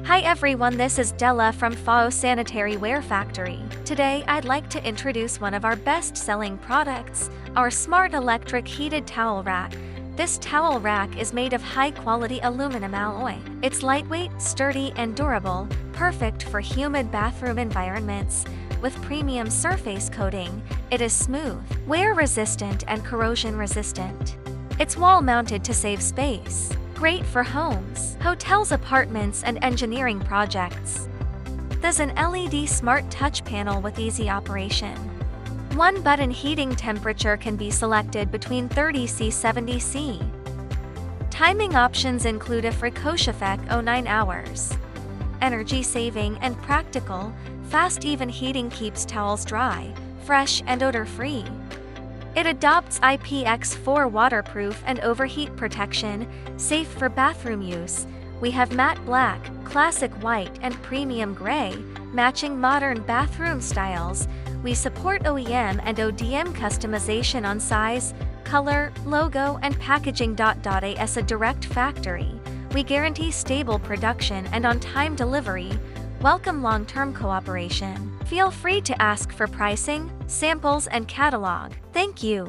Hi everyone, this is Della from FAAO Sanitaryware Factory. Today I'd like to introduce one of our best-selling products, our smart electric heated towel rack. This towel rack is made of high-quality aluminum alloy. It's lightweight, sturdy, and durable, perfect for humid bathroom environments. With premium surface coating, it is smooth, wear-resistant, and corrosion-resistant. It's wall-mounted to save space. Great for homes, hotels, apartments, and engineering projects. There's an LED smart touch panel with easy operation. One button heating temperature can be selected between 30°C 70°C. Timing options include a Fricoche effect 09 hours. Energy saving and practical, fast even heating keeps towels dry, fresh, and odor-free. It adopts IPX4 waterproof and overheat protection, safe for bathroom use. We have matte black, classic white, and premium gray, matching modern bathroom styles. We support OEM and ODM customization on size, color, logo, and packaging. As a direct factory, we guarantee stable production and on-time delivery. Welcome long-term cooperation. Feel free to ask for pricing, samples, and catalog. Thank you.